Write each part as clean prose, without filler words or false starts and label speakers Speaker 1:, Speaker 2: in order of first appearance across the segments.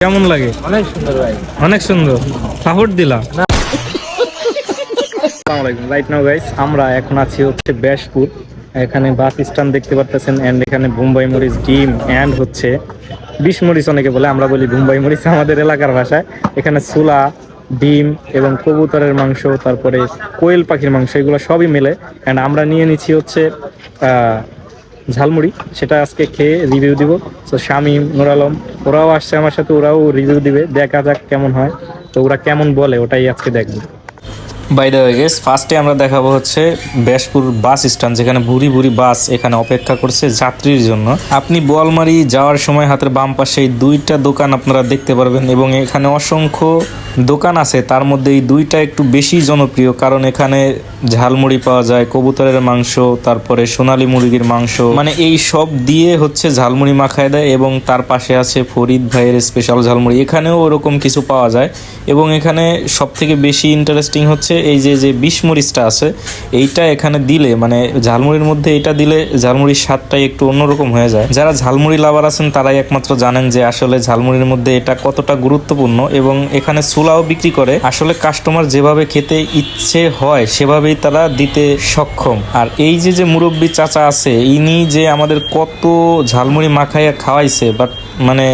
Speaker 1: কেমন লাগে?
Speaker 2: অনেক সুন্দর ভাই,
Speaker 1: অনেক সুন্দর। সাপোর্ট দিলা। আসসালামু আলাইকুম। রাইট নাও গাইস, আমরা এখন আছি হচ্ছে ব্যাসপুর। এখানে বাস স্ট্যান্ড দেখতে পারতেছেন, এন্ড এখানে বোম্বাই মরিচ, ডিম এন্ড হচ্ছে বিশ মরিচ অনেকে বলে, আমরা বলি বোম্বাই মরিচ আমাদের এলাকার ভাষায়। এখানে ছোলা, ডিম এবং কবুতরের মাংস, তারপরে কোয়েল পাখির মাংস, এগুলো সবই মেলে। এন্ড আমরা নিয়ে নিচ্ছি হচ্ছে ঝালমুড়ি, সেটা আজকে খেয়ে রিভিউ দিব। তো শামীম, নুর আলম ওরাও আসছে আমার সাথে, ওরাও রিভিউ দিবে, দেখা যাক কেমন হয়। তো ওরা কেমন বলে ওটাই আজকে দেখবো। বাই দ্য ওয়ে গাইস, ফার্স্টে আমরা দেখাবো হচ্ছে ব্যাসপুর বাস স্ট্যান্ড, যেখানে ভুরি ভুরি বাস এখানে অপেক্ষা করছে যাত্রীর জন্য। আপনি বোয়ালমারি যাওয়ার সময় হাতের বাম পাশে এই দুইটা দোকান আপনারা দেখতে পারবেন, এবং এখানে অসংখ্য দোকান আছে। তার মধ্যে এই দুইটা একটু বেশি জনপ্রিয়, কারণ এখানে ঝালমুড়ি পাওয়া যায়, কবুতরের মাংস, তারপরে সোনালী মুরগির মাংস, মানে এই সব দিয়ে হচ্ছে ঝালমুড়ি মাখায় দেয়। এবং তার পাশে আছে ফরিদ ভাইয়ের স্পেশাল ঝালমুড়ি, এখানেও ওরকম কিছু পাওয়া যায়। এবং এখানে সব থেকে বেশি ইন্টারেস্টিং হচ্ছে এই যে বিশ মরিচটা আছে, এইটা এখানে দিলে, মানে ঝালমুড়ির মধ্যে এটা দিলে ঝালমুড়ির স্বাদটাই একটু অন্যরকম হয়ে যায়। যারা ঝালমুড়ি লাভার আছেন তারাই একমাত্র জানেন যে আসলে ঝালমুড়ির মধ্যে এটা কতটা গুরুত্বপূর্ণ। এবং এখানে ছোলাও বিক্রি করে, আসলে কাস্টমার যেভাবে খেতে ইচ্ছে হয় সেভাবেই তারা দিতে সক্ষম। আর এই যে মুরব্বী চাচা আছে, ইনি যে আমাদের কত ঝালমুড়ি মাখাইয়া খাওয়াইছে, বাট মানে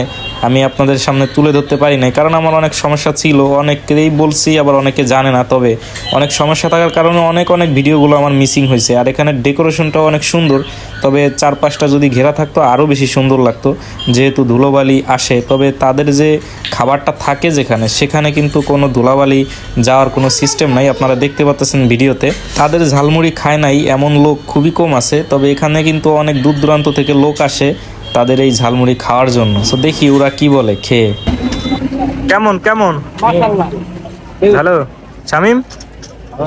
Speaker 1: আমি আপনাদের সামনে তুলে ধরতে পারি নাই, কারণ আমার অনেক সমস্যা ছিল। অনেকেই বলছি, আবার অনেকে জানে না। তবে অনেক সমস্যা থাকার কারণে অনেক ভিডিওগুলো আমার মিসিং হয়েছে। আর এখানে ডেকোরেশনটাও অনেক সুন্দর, তবে চারপাশটা যদি ঘেরা থাকতো আরও বেশি সুন্দর লাগতো, যেহেতু ধুলোবালি আসে। তবে তাদের যে খাবারটা থাকে যেখানে, সেখানে কিন্তু কোনো ধুলাবালি যাওয়ার কোনো সিস্টেম নাই। আপনারা দেখতে পাচ্ছেন ভিডিওতে, তাদের ঝালমুড়ি খায় নাই এমন লোক খুবই কম আছে। তবে এখানে কিন্তু অনেক দূর দূরান্ত থেকে লোক আসে তাদের এই ঝালমুড়ি খাওয়ার জন্য। তো দেখি ওরা কি বলে খেয়ে। কেমন কেমন?
Speaker 2: মাশাআল্লাহ।
Speaker 1: হ্যালো শামীম,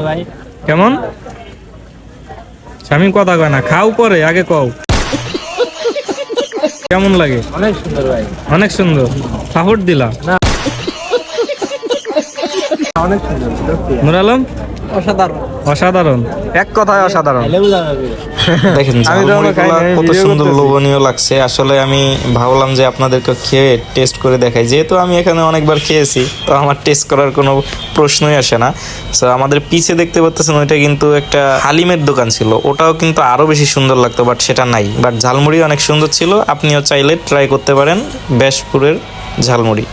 Speaker 2: ভাই
Speaker 1: কেমন? শামীম কথা কয় না, খাও পরে, আগে কও কেমন লাগে?
Speaker 2: অনেক সুন্দর ভাই,
Speaker 1: অনেক সুন্দর। সাপোর্ট দিলা।
Speaker 2: অনেক সুন্দর।
Speaker 1: নুর আলম,
Speaker 2: অসাধারণ,
Speaker 1: অসাধারণ, এক কথায় অসাধারণ।
Speaker 3: দেখেন ঝালমুড়িগুলো কত সুন্দর লোভনীয় লাগছে। আসলে আমি ভাবলাম যে আপনাদেরকে খেয়ে টেস্ট করে দেখাই, যেহেতু আমি এখানে অনেকবার খেয়েছি, তো আমার টেস্ট করার কোনো প্রশ্নই আসে না। সো আমাদের পিছে দেখতে পাচ্ছেন, ওইটা কিন্তু একটা হালিমের দোকান ছিল, ওটাও কিন্তু আরো বেশি সুন্দর লাগতো, বাট সেটা নাই। বাট ঝালমুড়ি অনেক সুন্দর ছিল, আপনিও চাইলে ট্রাই করতে পারেন ব্যাসপুরের ঝালমুড়ি।